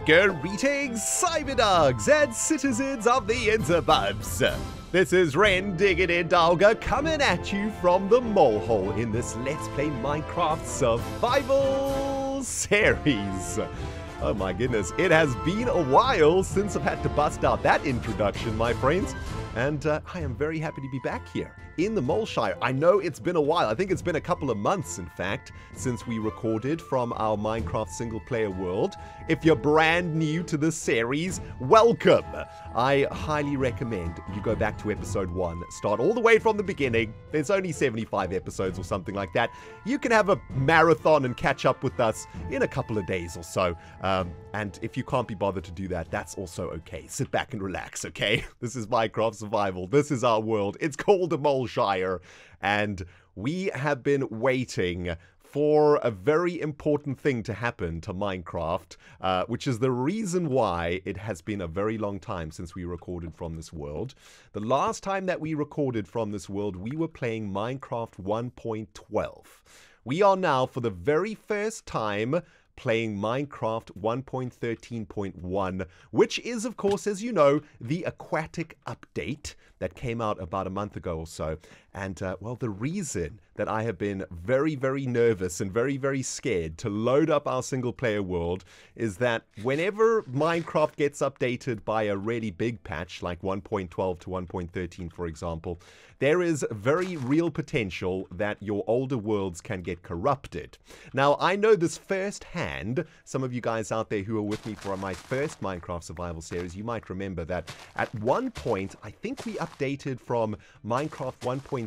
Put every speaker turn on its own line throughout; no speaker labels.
Greetings, Cyberdogs and citizens of the interbubs. This is ReNDoG coming at you from the mole hole in this Let's Play Minecraft Survival series. Oh my goodness, it has been a while since I've had to bust out that introduction, my friends. And I am very happy to be back here in the Moleshire. I know it's been a while. I think it's been a couple of months, in fact, since we recorded from our Minecraft single-player world. If you're brand new to this series, welcome. I highly recommend you go back to episode 1. Start all the way from the beginning. There's only 75 episodes or something like that. You can have a marathon and catch up with us in a couple of days or so. And if you can't be bothered to do that, that's also okay. Sit back and relax, okay? This is Minecraft Survival. This is our world. It's called the Moleshire. And we have been waiting for a very important thing to happen to Minecraft, which is the reason why it has been a very long time since we recorded from this world. The last time that we recorded from this world, we were playing Minecraft 1.12. We are now, for the very first time, playing Minecraft 1.13.1, which is, of course, as you know, the Aquatic update that came out about a month ago or so. And, well, the reason that I have been very, very nervous and very, very scared to load up our single-player world is that whenever Minecraft gets updated by a really big patch, like 1.12 to 1.13, for example, there is very real potential that your older worlds can get corrupted. Now, I know this firsthand. Some of you guys out there who are with me for my first Minecraft Survival series, you might remember that at one point, I think we updated from Minecraft 1.7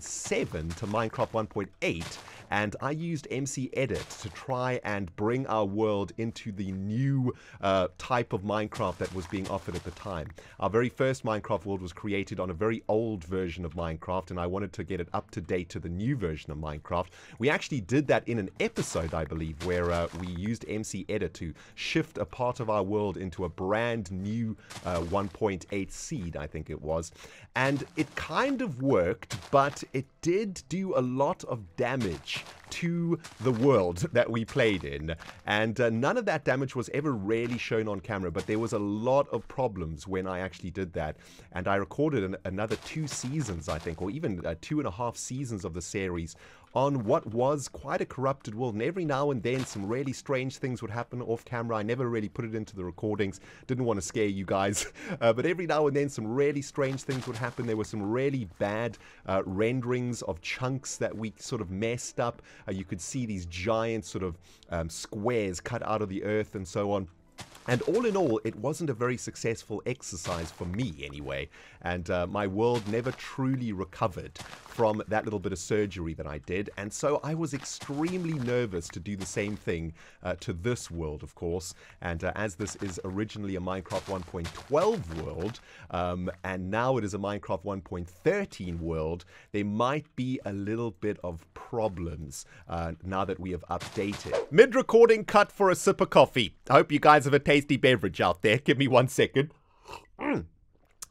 to Minecraft 1.8, and I used MC Edit to try and bring our world into the new type of Minecraft that was being offered at the time. Our very first Minecraft world was created on a very old version of Minecraft, and I wanted to get it up to date to the new version of Minecraft. We actually did that in an episode, I believe, where we used MC Edit to shift a part of our world into a brand new 1.8 seed, I think it was. And it kind of worked, but it did do a lot of damage to the world that we played in, and none of that damage was ever really shown on camera, but there was a lot of problems when I actually did that. And I recorded another 2 seasons, I think, or even 2.5 seasons of the series on what was quite a corrupted world, and every now and then some really strange things would happen off camera. I never really put it into the recordings, didn't want to scare you guys, but every now and then some really strange things would happen. There were some really bad renderings of chunks that we sort of messed up. You could see these giant sort of squares cut out of the earth and so on. And all in all, it wasn't a very successful exercise for me anyway, and my world never truly recovered from that little bit of surgery that I did, and so I was extremely nervous to do the same thing to this world, of course. And as this is originally a Minecraft 1.12 world, and now it is a Minecraft 1.13 world, there might be a little bit of problems now that we have updated. Mid-recording cut for a sip of coffee. I hope you guys have a tasty beverage out there. Give me 1 second.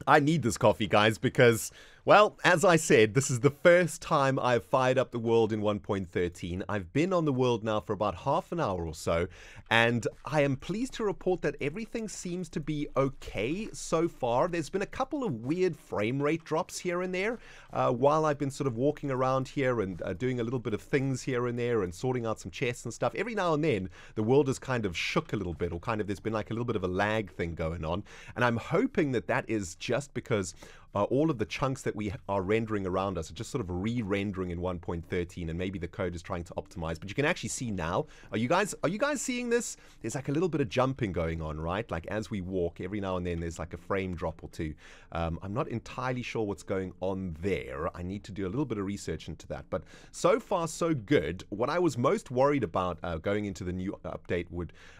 I need this coffee, guys, because, well, as I said, this is the first time I've fired up the world in 1.13. I've been on the world now for about half an hour or so, and I am pleased to report that everything seems to be okay so far. There's been a couple of weird frame rate drops here and there while I've been sort of walking around here and doing a little bit of things here and there and sorting out some chests and stuff. Every now and then, the world has kind of shook a little bit, or kind of there's been like a little bit of a lag thing going on, and I'm hoping that that is just because all of the chunks that we are rendering around us are just sort of re-rendering in 1.13, and maybe the code is trying to optimize. But you can actually see now. Are you guys seeing this? There's like a little bit of jumping going on, right? Like as we walk, every now and then there's like a frame drop or two. I'm not entirely sure what's going on there. I need to do a little bit of research into that. But so far, so good. What I was most worried about going into the new update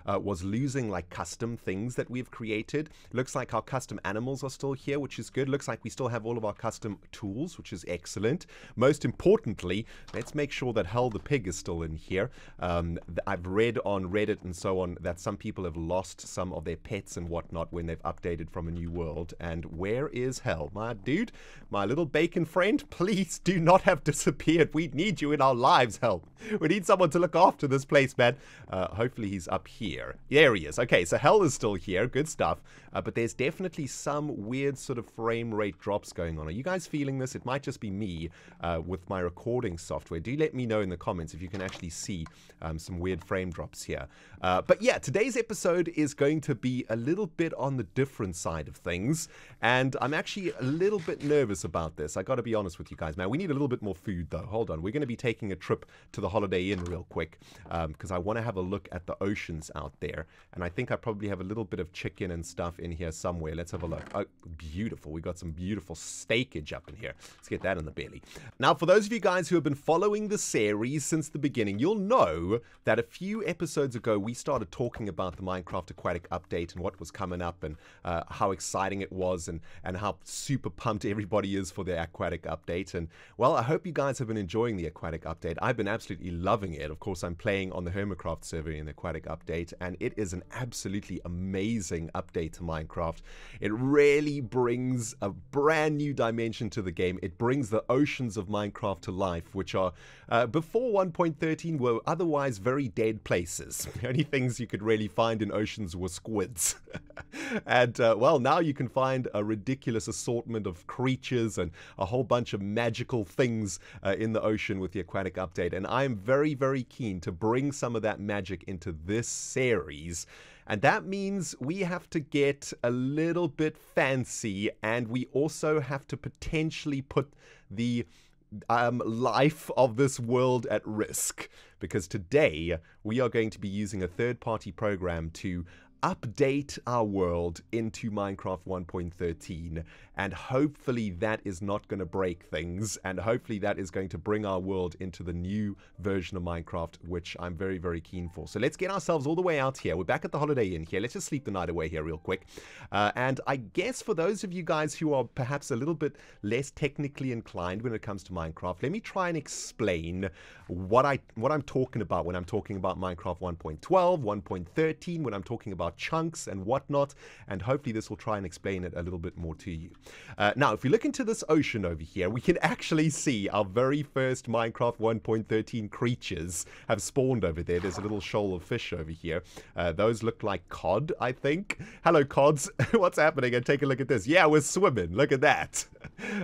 was losing like custom things that we've created. Looks like our custom animals are still here, which is good. Looks like right? We still have all of our custom tools, which is excellent. Most importantly, let's make sure that Hell the Pig is still in here. I've read on Reddit and so on that some people have lost some of their pets and whatnot when they've updated from a new world. And where is Hell? My dude, my little bacon friend, please do not have disappeared. We need you in our lives, Hell. We need someone to look after this place, man. Hopefully he's up here. There he is. Okay, so Hell is still here. Good stuff. But there's definitely some weird sort of frame rate drops going on. Are you guys feeling this? It might just be me with my recording software. Do let me know in the comments if you can actually see some weird frame drops here. But yeah, today's episode is going to be a little bit on the different side of things. And I'm actually a little bit nervous about this. I got to be honest with you guys, man. We need a little bit more food, though. Hold on. We're going to be taking a trip to the Holiday Inn real quick because I want to have a look at the oceans out there. And I think I probably have a little bit of chicken and stuff in here somewhere. Let's have a look. Oh, beautiful. We got some beautiful steakage up in here. Let's get that in the belly. Now, for those of you guys who have been following the series since the beginning, you'll know that a few episodes ago, we started talking about the Minecraft Aquatic update and what was coming up and how exciting it was and how super pumped everybody is for the Aquatic update. And, well, I hope you guys have been enjoying the Aquatic update. I've been absolutely loving it. Of course, I'm playing on the Hermitcraft server in the Aquatic update, and it is an absolutely amazing update to Minecraft. It really brings a brand new dimension to the game. It brings the oceans of Minecraft to life, which are, before 1.13, were otherwise very dead places. The only things you could really find in oceans were squids. And, well, now you can find a ridiculous assortment of creatures and a whole bunch of magical things in the ocean with the Aquatic update. And I am very, very keen to bring some of that magic into this series. And that means we have to get a little bit fancy, and we also have to potentially put the life of this world at risk. Because today we are going to be using a third-party program to update our world into Minecraft 1.13, and hopefully that is not going to break things, and hopefully that is going to bring our world into the new version of Minecraft, which I'm very, very keen for. So let's get ourselves all the way out here. We're back at the Holiday Inn here. Let's just sleep the night away here real quick. And I guess for those of you guys who are perhaps a little bit less technically inclined when it comes to Minecraft, let me try and explain what I'm talking about when I'm talking about Minecraft 1.12, 1.13, when I'm talking about chunks and whatnot, and hopefully this will try and explain it a little bit more to you. Now, if we look into this ocean over here, we can actually see our very first Minecraft 1.13 creatures have spawned over there. There's a little shoal of fish over here. Those look like cod, I think. Hello, cods. What's happening? And take a look at this. Yeah, we're swimming. Look at that.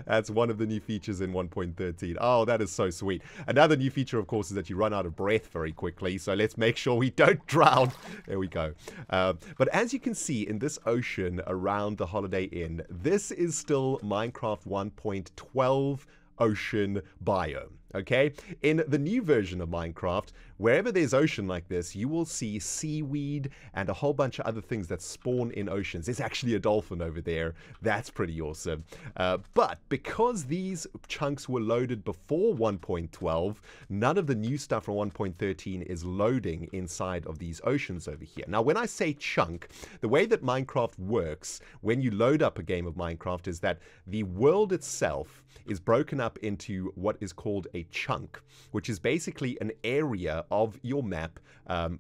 That's one of the new features in 1.13. Oh, that is so sweet. Another new feature, of course, is that you run out of breath very quickly, so let's make sure we don't drown. There we go. But as you can see in this ocean around the Holiday Inn, this is still Minecraft 1.12 ocean biome. Okay, in the new version of Minecraft, wherever there's ocean like this, you will see seaweed and a whole bunch of other things that spawn in oceans. There's actually a dolphin over there. That's pretty awesome. But because these chunks were loaded before 1.12, none of the new stuff from 1.13 is loading inside of these oceans over here. Now, when I say chunk, the way that Minecraft works when you load up a game of Minecraft is that the world itself is broken up into what is called a chunk, which is basically an area of your map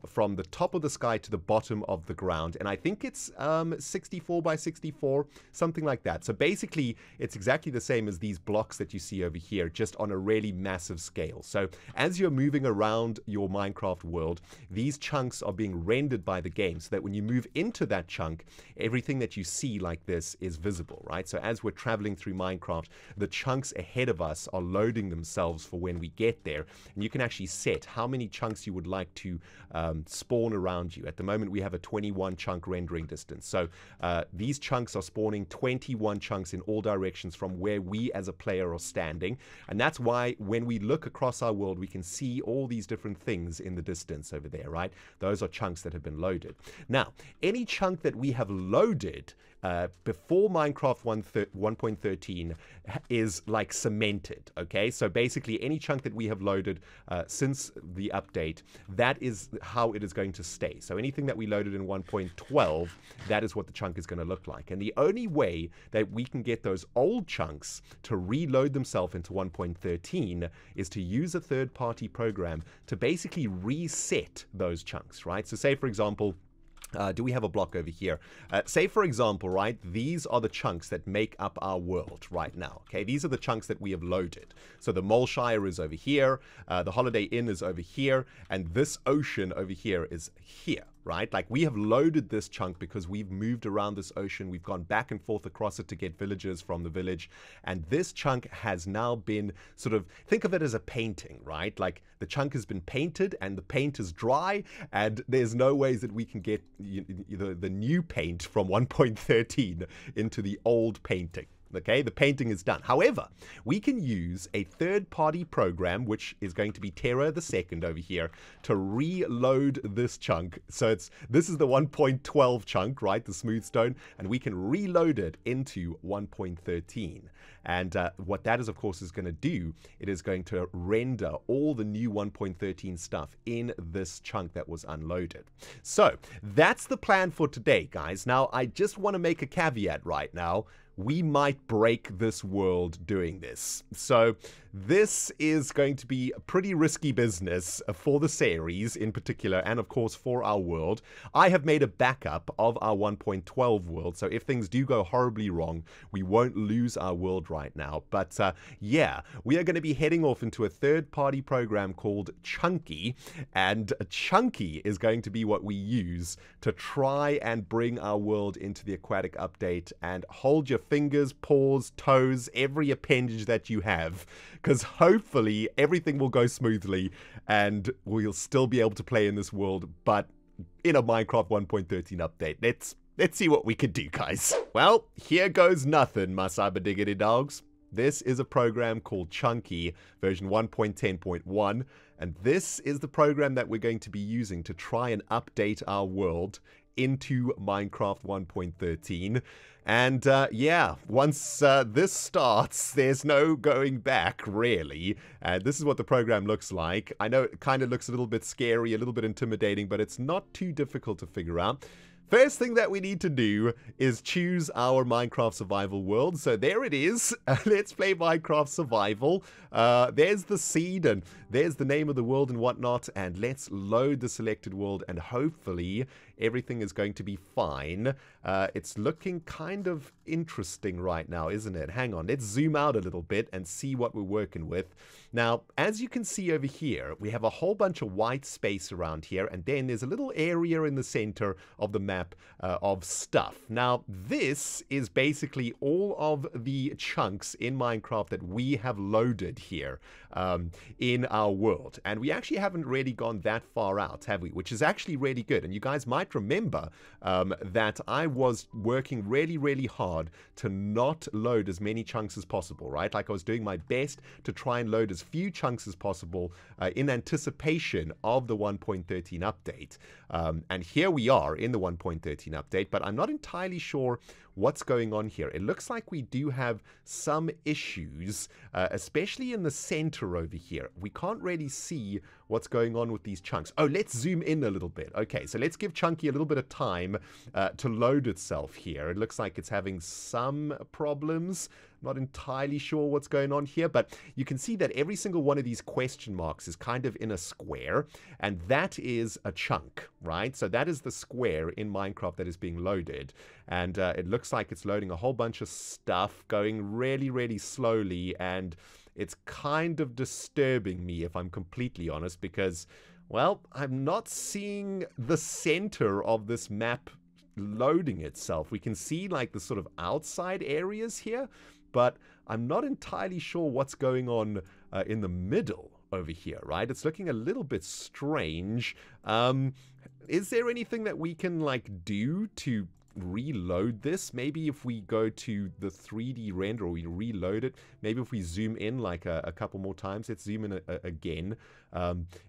from the top of the sky to the bottom of the ground. And I think it's 64 by 64, something like that. So basically, it's exactly the same as these blocks that you see over here, just on a really massive scale. So as you're moving around your Minecraft world, these chunks are being rendered by the game so that when you move into that chunk, everything that you see like this is visible, right? So as we're traveling through Minecraft, the chunks ahead of us are loading themselves for when we get there. And you can actually set how many chunks you would like to spawn around you. At the moment, we have a 21 chunk rendering distance. So these chunks are spawning 21 chunks in all directions from where we as a player are standing. And that's why when we look across our world, we can see all these different things in the distance over there, right? Those are chunks that have been loaded. Now, any chunk that we have loaded before Minecraft 1.13 is like cemented, okay? So basically any chunk that we have loaded since the update, that is how it is going to stay. So anything that we loaded in 1.12, that is what the chunk is going to look like. And the only way that we can get those old chunks to reload themselves into 1.13 is to use a third-party program to basically reset those chunks, right? So say, for example, do we have a block over here? Say, for example, right, these are the chunks that make up our world right now, okay? These are the chunks that we have loaded. So the Moleshire is over here, the Holiday Inn is over here, and this ocean over here is here, right? Like, we have loaded this chunk because we've moved around this ocean. We've gone back and forth across it to get villagers from the village. And this chunk has now been sort of, think of it as a painting, right? Like, the chunk has been painted and the paint is dry, and there's no ways that we can get the new paint from 1.13 into the old painting. Okay, the painting is done. However, we can use a third-party program, which is going to be Terra the Second over here, to reload this chunk. So this is the 1.12 chunk, right, the smooth stone, and we can reload it into 1.13. And what that is, of course, is going to do, it is going to render all the new 1.13 stuff in this chunk that was unloaded. So that's the plan for today, guys. Now, I just want to make a caveat right now. We might break this world doing this. So this is going to be a pretty risky business for the series in particular, and of course for our world. I have made a backup of our 1.12 world, so if things do go horribly wrong, we won't lose our world right now. But yeah, we are going to be heading off into a third-party program called Chunky, and Chunky is going to be what we use to try and bring our world into the Aquatic update. And hold your fingers, paws, toes, every appendage that you have, because hopefully everything will go smoothly and we'll still be able to play in this world, but in a Minecraft 1.13 update. Let's see what we can do, guys. Well, here goes nothing, my cyber diggity dogs. This is a program called Chunky, version 1.10.1, and this is the program that we're going to be using to try and update our world into Minecraft 1.13. And yeah, once this starts, there's no going back, really. And this is what the program looks like. I know it kind of looks a little bit scary, a little bit intimidating, but it's not too difficult to figure out. First thing that we need to do is choose our Minecraft survival world. So there it is. Let's play Minecraft survival. There's the seed and there's the name of the world and whatnot. And let's load the selected world and hopefully everything is going to be fine. It's looking kind of interesting right now, isn't it? Hang on, let's zoom out a little bit and see what we're working with. Now, as you can see over here, we have a whole bunch of white space around here, and then there's a little area in the center of the map of stuff. Now, this is basically all of the chunks in Minecraft that we have loaded here in our world. And we actually haven't really gone that far out, have we? Which is actually really good. And you guys might remember that I was working really, really hard to not load as many chunks as possible, right? Like I was doing my best to try and load as few chunks as possible in anticipation of the 1.13 update. And here we are in the 1.13 update, but I'm not entirely sure what's going on here. It looks like we do have some issues, especially in the center over here. We can't really see what's going on with these chunks. Oh, let's zoom in a little bit. Okay, so let's give Chunky a little bit of time to load itself here. It looks like it's having some problems. Not entirely sure what's going on here, but you can see that every single one of these question marks is kind of in a square, and that is a chunk, right? So that is the square in Minecraft that is being loaded, and it looks like it's loading a whole bunch of stuff, going really, really slowly, and it's kind of disturbing me, if I'm completely honest, because, well, I'm not seeing the center of this map loading itself. We can see like the sort of outside areas here, but I'm not entirely sure what's going on in the middle over here, right? It's looking a little bit strange. Is there anything that we can like do to reload this. Maybe if we go to the 3D render, or we reload it, maybe if we zoom in like a couple more times. Let's zoom in again.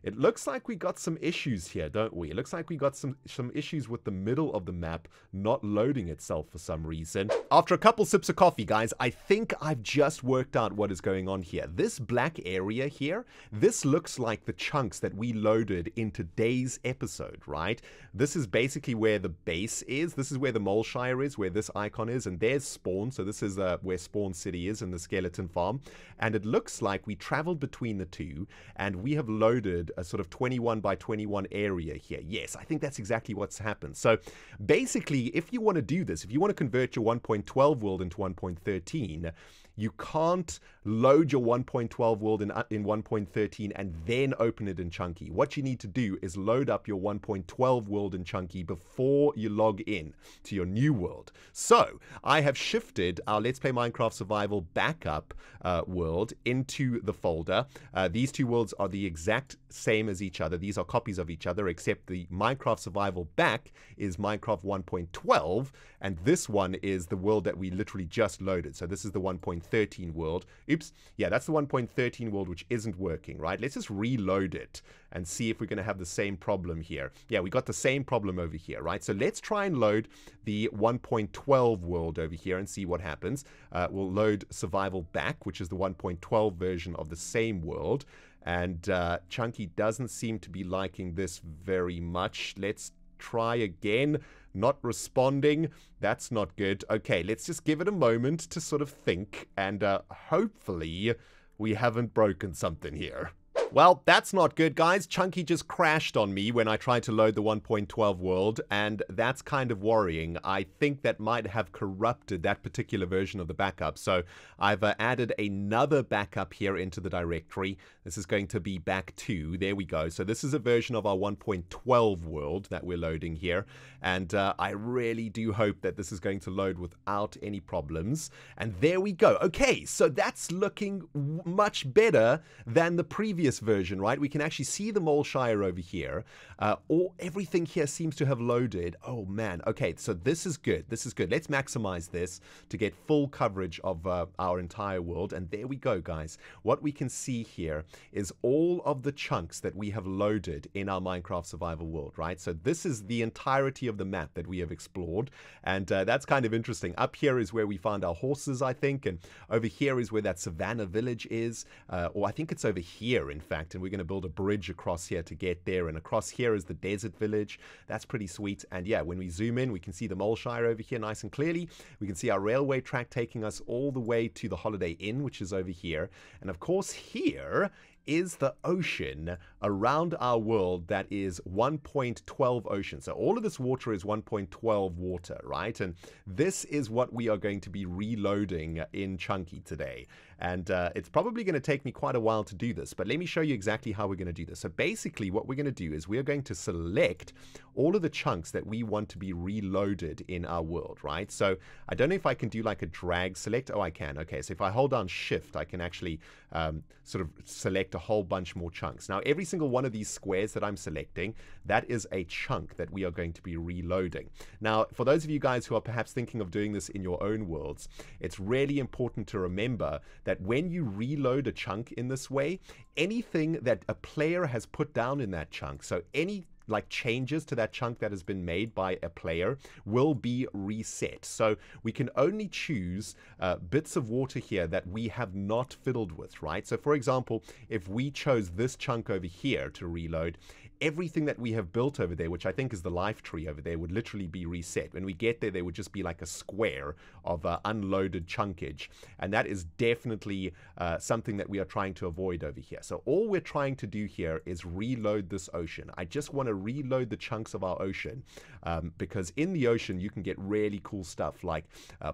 It looks like we got some issues here, don't we? It looks like we got some issues with the middle of the map not loading itself for some reason. After a couple sips of coffee, guys, I think I've just worked out what is going on here. This black area here, this looks like the chunks that we loaded in today's episode, right? This is basically where the base is. This is where the Mole Shire is, where this icon is, and there's Spawn. So this is where Spawn City is in the skeleton farm. And it looks like we traveled between the two, and we have loaded a sort of 21 by 21 area here. Yes, I think that's exactly what's happened. So basically, if you want to do this, if you want to convert your 1.12 world into 1.13, you can't load your 1.12 world in 1.13 and then open it in Chunky. What you need to do is load up your 1.12 world in Chunky before you log in to your new world. So I have shifted our Let's Play Minecraft Survival backup world into the folder. These two worlds are the exact same as each other. These are copies of each other, except the Minecraft Survival back is Minecraft 1.12, and this one is the world that we literally just loaded. So this is the 1.13 world. Oops, yeah, that's the 1.13 world, which isn't working, right? Let's just reload it and see if we're going to have the same problem here. Yeah, we got the same problem over here, right? So let's try and load the 1.12 world over here and see what happens. We'll load Survival back, which is the 1.12 version of the same world. And Chunky doesn't seem to be liking this very much. Let's try again. Not responding. That's not good. Okay, let's just give it a moment to sort of think, and hopefully we haven't broken something here. Well, that's not good, guys. Chunky just crashed on me when I tried to load the 1.12 world, and that's kind of worrying. I think that might have corrupted that particular version of the backup. So I've added another backup here into the directory. This is going to be back 2. There we go. So this is a version of our 1.12 world that we're loading here, and I really do hope that this is going to load without any problems. And there we go. Okay, so that's looking much better than the previous version, right? We can actually see the Mole Shire over here. Everything here seems to have loaded. Oh man. Okay, so this is good. This is good. Let's maximize this to get full coverage of our entire world. And there we go, guys. What we can see here is all of the chunks that we have loaded in our Minecraft survival world, right? So this is the entirety of the map that we have explored. And that's kind of interesting. Up here is where we found our horses, I think. And over here is where that savannah village is. Or I think it's over here, in fact, and we're going to build a bridge across here to get there, and across here is the desert village. That's pretty sweet. And yeah, when we zoom in, we can see the Mole Shire over here nice and clearly. We can see our railway track taking us all the way to the Holiday Inn, which is over here. And of course, here is the ocean around our world that is 1.12 ocean. So all of this water is 1.12 water, right? And this is what we are going to be reloading in Chunky today. And it's probably going to take me quite a while to do this, but let me show you exactly how we're going to do this. So basically what we're going to do is we're going to select all of the chunks that we want to be reloaded in our world, right? So I don't know if I can do like a drag select. Oh, I can. Okay, so if I hold down shift, I can actually sort of select a whole bunch more chunks. Now, every single one of these squares that I'm selecting, that is a chunk that we are going to be reloading. Now, for those of you guys who are perhaps thinking of doing this in your own worlds, it's really important to remember that when you reload a chunk in this way, anything that a player has put down in that chunk, so any like changes to that chunk that has been made by a player, will be reset. So we can only choose bits of water here that we have not fiddled with, right? So for example, if we chose this chunk over here to reload, everything that we have built over there, which I think is the life tree over there, would literally be reset. When we get there, there would just be like a square of unloaded chunkage. And that is definitely something that we are trying to avoid over here. So all we're trying to do here is reload this ocean. I just want to reload the chunks of our ocean because in the ocean, you can get really cool stuff like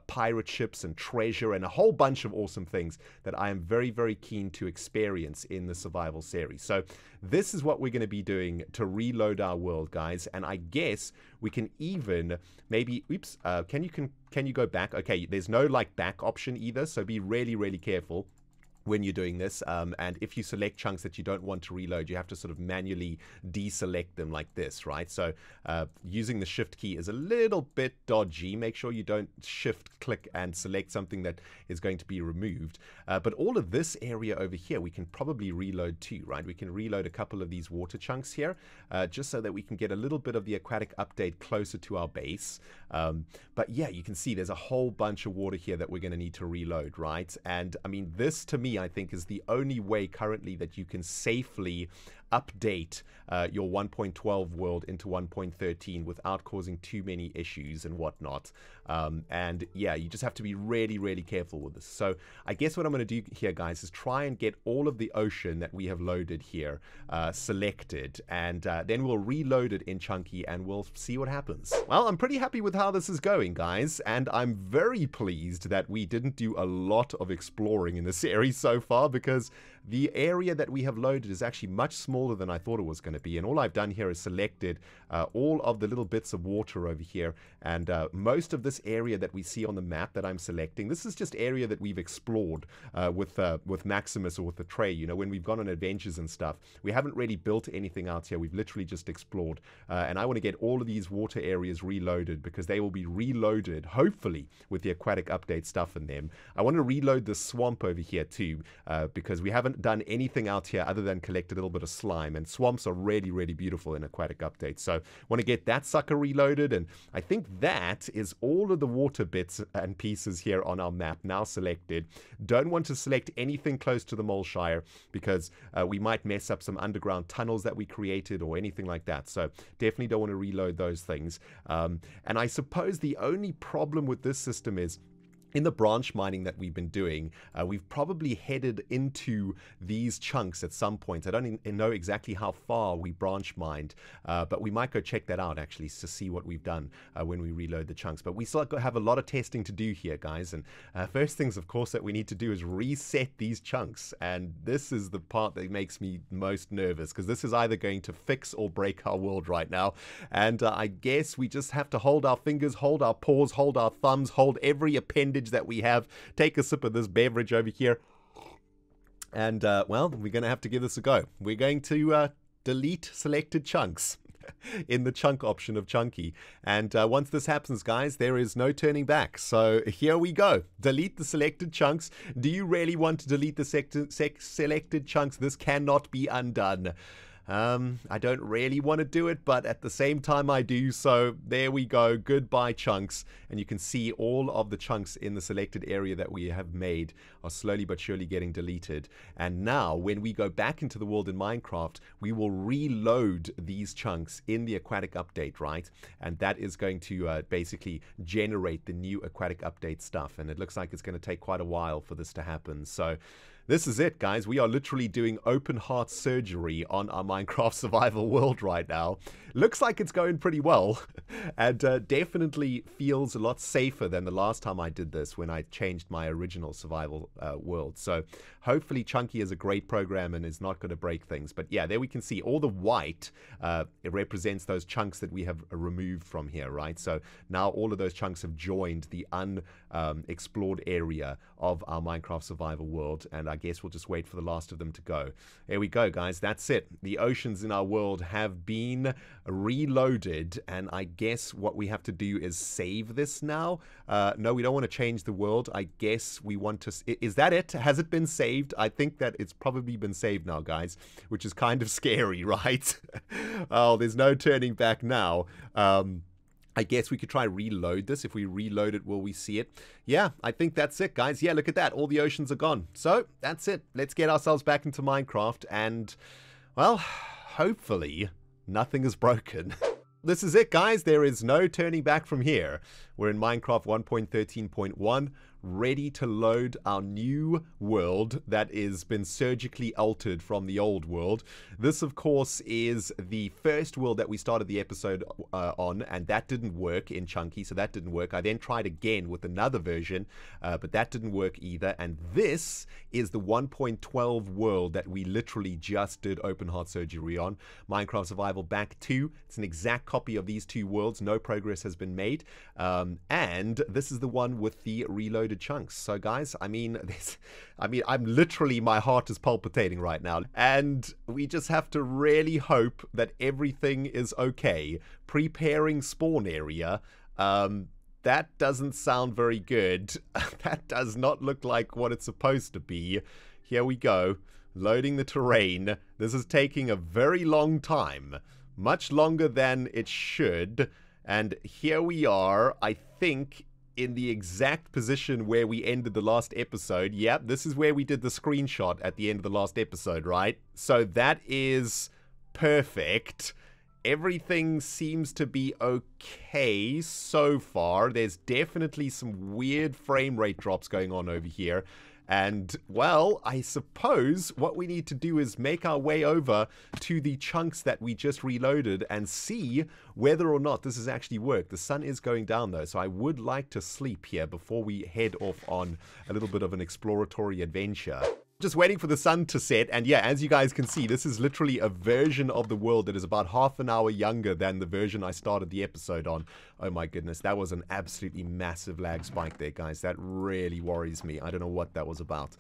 pirate ships and treasure and a whole bunch of awesome things that I am very, very keen to experience in the survival series. So this is what we're going to be doing to reload our world, guys. And I guess we can even maybe, oops, can you go back? Okay, there's no like back option either, so be really, really careful. when you're doing this, and if you select chunks that you don't want to reload, you have to sort of manually deselect them like this, right? So using the shift key is a little bit dodgy. Make sure you don't shift click and select something that is going to be removed. But all of this area over here we can probably reload too, right? We can reload a couple of these water chunks here, just so that we can get a little bit of the aquatic update closer to our base. But yeah, you can see there's a whole bunch of water here that we're going to need to reload, right? And I mean, this to me, I think, is the only way currently that you can safely update your 1.12 world into 1.13 without causing too many issues and whatnot. And yeah, you just have to be really, really careful with this. So I guess what I'm going to do here, guys, is try and get all of the ocean that we have loaded here selected, and then we'll reload it in Chunky and we'll see what happens. Well, I'm pretty happy with how this is going, guys, and I'm very pleased that we didn't do a lot of exploring in the series so far, because the area that we have loaded is actually much smaller than I thought it was going to be, and all I've done here is selected all of the little bits of water over here, and most of this area that we see on the map that I'm selecting, this is just area that we've explored with Maximus or with the Trey. You know, when we've gone on adventures and stuff, we haven't really built anything out here. We've literally just explored, and I want to get all of these water areas reloaded, because they will be reloaded, hopefully, with the aquatic update stuff in them. I want to reload the swamp over here too, because we haven't done anything out here other than collect a little bit of slime, and swamps are really, really beautiful in aquatic updates. So want to get that sucker reloaded, and I think that is all of the water bits and pieces here on our map now selected. Don't want to select anything close to the Moleshire, because we might mess up some underground tunnels that we created or anything like that. So definitely don't want to reload those things. And I suppose the only problem with this system is, in the branch mining that we've been doing, we've probably headed into these chunks at some point. I don't know exactly how far we branch mined, but we might go check that out actually to see what we've done when we reload the chunks. But we still have a lot of testing to do here, guys. And first things, of course, that we need to do is reset these chunks. And this is the part that makes me most nervous, because this is either going to fix or break our world right now. And I guess we just have to hold our fingers, hold our paws, hold our thumbs, hold every appendage that we have, take a sip of this beverage over here, and well, we're going to have to give this a go. We're going to delete selected chunks in the chunk option of Chunky, and once this happens, guys, there is no turning back. So here we go. Delete the selected chunks. Do you really want to delete the selected chunks? This cannot be undone. I don't really want to do it, but at the same time I do, so there we go. Goodbye chunks. And you can see all of the chunks in the selected area that we have made are slowly but surely getting deleted. And now when we go back into the world in Minecraft, we will reload these chunks in the aquatic update, right? And that is going to basically generate the new aquatic update stuff, and it looks like it's going to take quite a while for this to happen. So this is it, guys. We are literally doing open heart surgery on our Minecraft survival world right now. Looks like it's going pretty well, and definitely feels a lot safer than the last time I did this, when I changed my original survival world. So hopefully Chunky is a great program and is not going to break things. But yeah, there we can see all the white. It represents those chunks that we have removed from here, right? So now all of those chunks have joined the unexplored area of our Minecraft survival world, and I guess we'll just wait for the last of them to go. There we go, guys. That's it. The oceans in our world have been reloaded, and I guess what we have to do is save this now. No, we don't want to change the world. I guess we want to... Is that it? Has it been saved? I think that it's probably been saved now, guys, which is kind of scary, right? Oh, there's no turning back now. I guess we could try reload this. If we reload it, will we see it? Yeah, I think that's it, guys. Yeah, look at that. All the oceans are gone. So that's it. Let's get ourselves back into Minecraft, and, well, hopefully nothing is broken. This is it, guys. There is no turning back from here. We're in Minecraft 1.13.1, ready to load our new world that has been surgically altered from the old world. This, of course, is the first world that we started the episode on, and that didn't work in Chunky, so that didn't work. I then tried again with another version, but that didn't work either. And this is the 1.12 world that we literally just did open heart surgery on. Minecraft Survival Back 2. It's an exact copy of these two worlds. No progress has been made. And this is the one with the reloaded reloaded chunks. So guys, I mean, I'm literally, my heart is palpitating right now. And we just have to really hope that everything is okay. Preparing spawn area. That doesn't sound very good. That does not look like what it's supposed to be. Here we go. Loading the terrain. This is taking a very long time. Much longer than it should. And here we are, I think, in the exact position where we ended the last episode. Yep, this is where we did the screenshot at the end of the last episode, right? So that is perfect. Everything seems to be okay so far. There's definitely some weird frame rate drops going on over here. And, well, I suppose what we need to do is make our way over to the chunks that we just reloaded and see whether or not this has actually worked. The sun is going down, though, so I would like to sleep here before we head off on a little bit of an exploratory adventure. Just waiting for the sun to set, and yeah, as you guys can see, this is literally a version of the world that is about half an hour younger than the version I started the episode on. Oh my goodness, that was an absolutely massive lag spike there, guys. That really worries me. I don't know what that was about.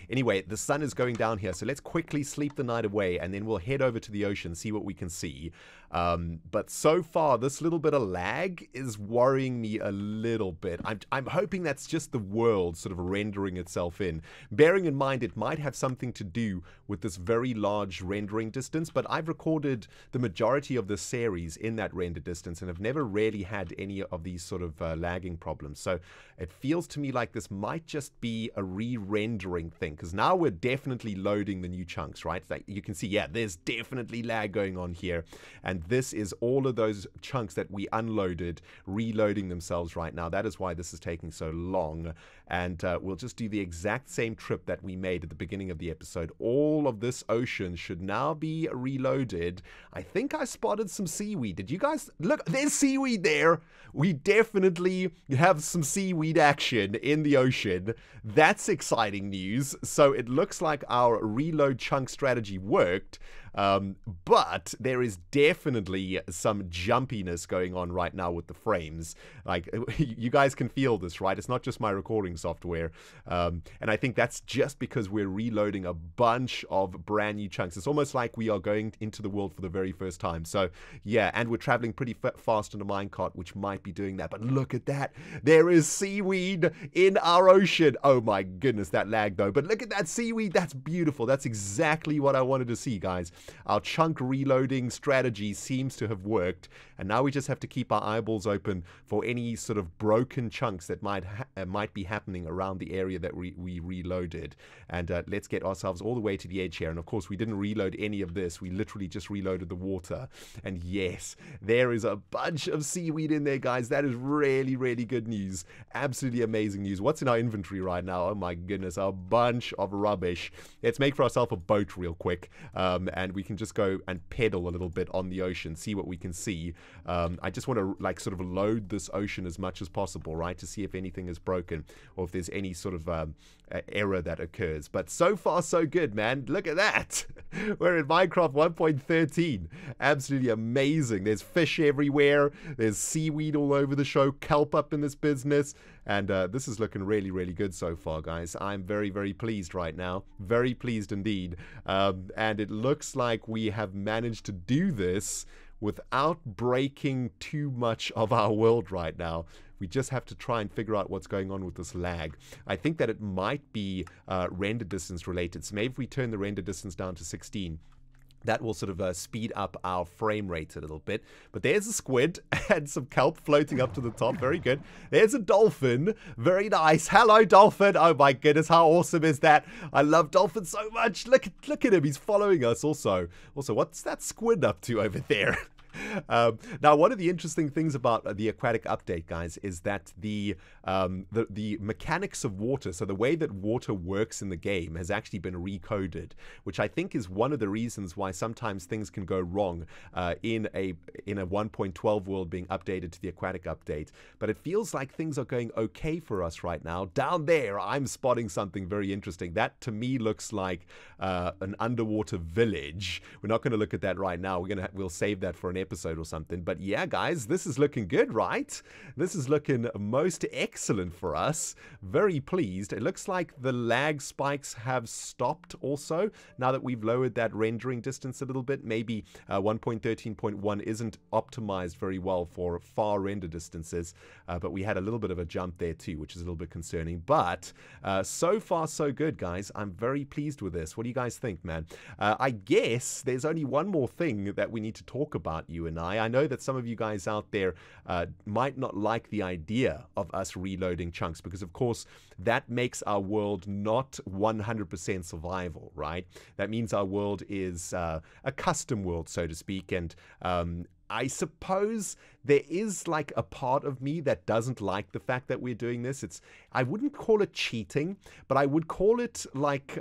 Anyway, the sun is going down here, so let's quickly sleep the night away, and then we'll head over to the ocean, see what we can see. But so far, this little bit of lag is worrying me a little bit. I'm hoping that's just the world sort of rendering itself in. Bearing in mind, it might have something to do with this very large rendering distance, but I've recorded the majority of this series in that render distance and have never really had any of these sort of lagging problems. So it feels to me like this might just be a re-rendering thing, because now we're definitely loading the new chunks, right? Like you can see, yeah, there's definitely lag going on here, and this is all of those chunks that we unloaded reloading themselves right now. That is why this is taking so long, and we'll just do the exact same trip that we made at the beginning of the episode. All of this ocean should now be reloaded. I think I spotted some seaweed. Did you guys look? There's seaweed there. We definitely have some seaweed action in the ocean. That's exciting news. So it looks like our reload chunk strategy worked. But there is definitely some jumpiness going on right now with the frames. Like, you guys can feel this, right? It's not just my recording software. And I think that's just because we're reloading a bunch of brand new chunks. It's almost like we are going into the world for the very first time. So, yeah, and we're traveling pretty fast on a minecart, which might be doing that. But look at that. There is seaweed in our ocean. Oh my goodness, that lag though. But look at that seaweed. That's beautiful. That's exactly what I wanted to see, guys. Our chunk reloading strategy seems to have worked, and now we just have to keep our eyeballs open for any sort of broken chunks that might be happening around the area that we reloaded. And let's get ourselves all the way to the edge here. And of course, we didn't reload any of this. We literally just reloaded the water. And yes, there is a bunch of seaweed in there, guys. That is really, really good news. Absolutely amazing news. What's in our inventory right now? Oh my goodness, a bunch of rubbish. Let's make for ourselves a boat real quick, and we can just go and pedal a little bit on the ocean, see what we can see. I just want to like sort of load this ocean as much as possible, right, to see if anything is broken or if there's any sort of error that occurs. But so far so good, man. Look at that. We're in Minecraft 1.13. Absolutely amazing. There's fish everywhere. There's seaweed all over the show. Kelp up in this business. And this is looking really, really good so far, guys. I'm very, very pleased right now. Very pleased indeed. And it looks like we have managed to do this without breaking too much of our world right now. We just have to try and figure out what's going on with this lag. I think that it might be render distance related. So maybe if we turn the render distance down to 16, that will sort of speed up our frame rate a little bit. But there's a squid and some kelp floating up to the top. Very good. There's a dolphin. Very nice. Hello, dolphin. Oh my goodness, how awesome is that? I love dolphins so much. Look at him. He's following us also. Also, what's that squid up to over there? Now, one of the interesting things about the Aquatic update, guys, is that the mechanics of water, so the way that water works in the game, has actually been recoded, which I think is one of the reasons why sometimes things can go wrong in a 1.12 world being updated to the Aquatic update. But it feels like things are going okay for us right now. Down there, I'm spotting something very interesting. That to me looks like an underwater village. We're not going to look at that right now. We'll save that for an episode or something. But yeah, guys, this is looking good, right? This is looking most excellent for us. Very pleased. It looks like the lag spikes have stopped also, now that we've lowered that rendering distance a little bit. Maybe 1.13.1 isn't optimized very well for far render distances, but we had a little bit of a jump there too, which is a little bit concerning. But so far, so good, guys. I'm very pleased with this. What do you guys think, man? I guess there's only one more thing that we need to talk about, you and I. I know that some of you guys out there might not like the idea of us reloading chunks, because of course that makes our world not 100% survival, right? That means our world is a custom world, so to speak, and I suppose there is like a part of me that doesn't like the fact that we're doing this. I wouldn't call it cheating, but I would call it like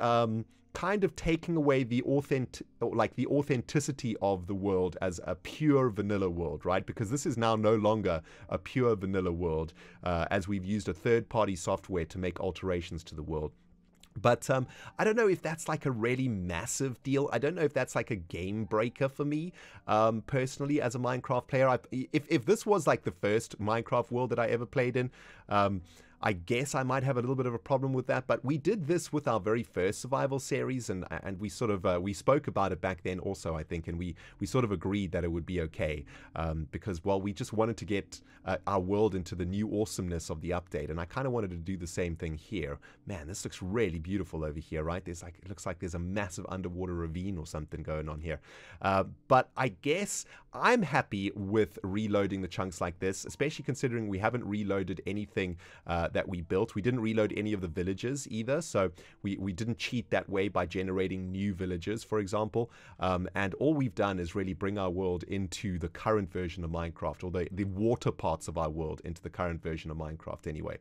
kind of taking away the authenticity of the world as a pure vanilla world, right? Because this is now no longer a pure vanilla world, as we've used a third-party software to make alterations to the world. But I don't know if that's like a really massive deal. I don't know if that's like a game breaker for me, personally, as a Minecraft player. If this was like the first Minecraft world that I ever played in, I guess I might have a little bit of a problem with that, but we did this with our very first survival series, and we sort of we spoke about it back then also, I think, and we sort of agreed that it would be okay, because, well, we just wanted to get our world into the new awesomeness of the update, and I kind of wanted to do the same thing here. Man, this looks really beautiful over here, right? It looks like there's a massive underwater ravine or something going on here, but I guess I'm happy with reloading the chunks like this, especially considering we haven't reloaded anything that we built. We didn't reload any of the villages either, so we didn't cheat that way by generating new villages, for example, and all we've done is really bring our world into the current version of Minecraft, or the water parts of our world into the current version of Minecraft anyway.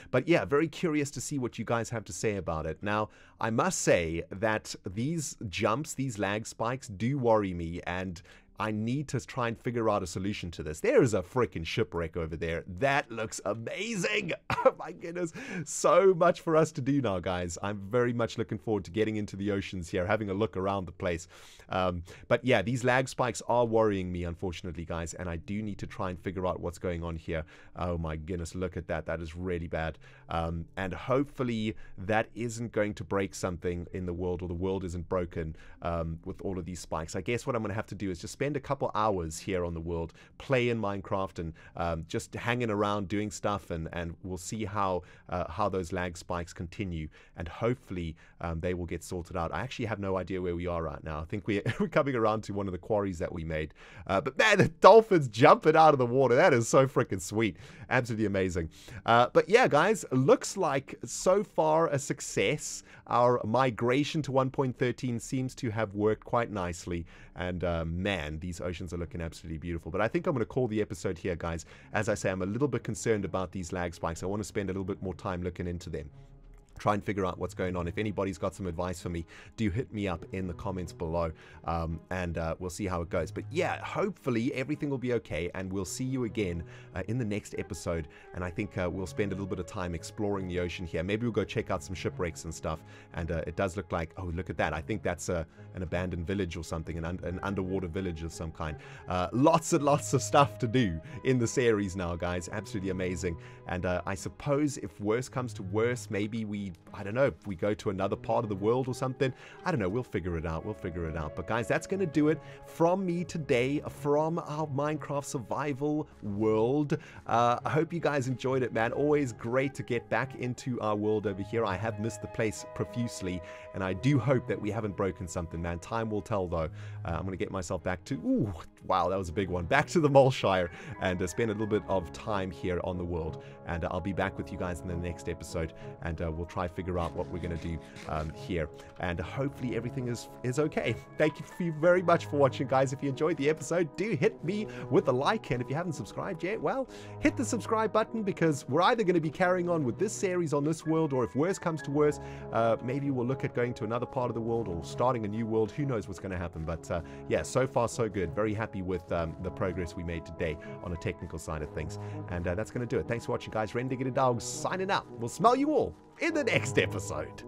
But yeah, very curious to see what you guys have to say about it. Now, I must say that these jumps, these lag spikes do worry me, and I need to try and figure out a solution to this. There is a freaking shipwreck over there. That looks amazing. Oh my goodness. So much for us to do now, guys. I'm very much looking forward to getting into the oceans here, having a look around the place. But yeah, these lag spikes are worrying me, unfortunately, guys, and I do need to try and figure out what's going on here. Oh my goodness, look at that. That is really bad. And hopefully that isn't going to break something in the world, or the world isn't broken with all of these spikes. I guess what I'm going to have to do is just spend a couple hours here on the world, play in Minecraft, and just hanging around doing stuff, and we'll see how those lag spikes continue, and hopefully they will get sorted out. I actually have no idea where we are right now. I think we're coming around to one of the quarries that we made, but man, the dolphins jumping out of the water, that is so freaking sweet. Absolutely amazing. But yeah, guys, looks like so far a success. Our migration to 1.13 seems to have worked quite nicely, and man, these oceans are looking absolutely beautiful. But I think I'm going to call the episode here, guys. As I say, I'm a little bit concerned about these lag spikes. I want to spend a little bit more time looking into them, try and figure out what's going on. If anybody's got some advice for me, do hit me up in the comments below, and we'll see how it goes. But yeah, hopefully everything will be okay, and we'll see you again in the next episode. And I think we'll spend a little bit of time exploring the ocean here. Maybe we'll go check out some shipwrecks and stuff, and it does look like, oh, look at that. I think that's an abandoned village or something, an underwater village of some kind. Lots and lots of stuff to do in the series now, guys. Absolutely amazing. And I suppose if worse comes to worse, maybe I don't know, if we go to another part of the world or something. I don't know. We'll figure it out. We'll figure it out. But guys, that's going to do it from me today, from our Minecraft survival world. I hope you guys enjoyed it, man. Always great to get back into our world over here. I have missed the place profusely, and I do hope that we haven't broken something, man. Time will tell, though. I'm going to get myself back to, ooh, wow, that was a big one. Back to the Moleshire, and spend a little bit of time here on the world. And I'll be back with you guys in the next episode, and we'll try to figure out what we're going to do here, and hopefully everything is okay. Thank you very much for watching, guys. If you enjoyed the episode, do hit me with a like, and if you haven't subscribed yet, well, hit the subscribe button, because we're either going to be carrying on with this series on this world, or if worse comes to worse, maybe we'll look at going to another part of the world, or starting a new world. Who knows what's going to happen? But yeah, so far so good. Very happy with the progress we made today on a technical side of things, and that's going to do it. Thanks for watching, guys. ReNDoG signing out. We'll smell you all in the next episode.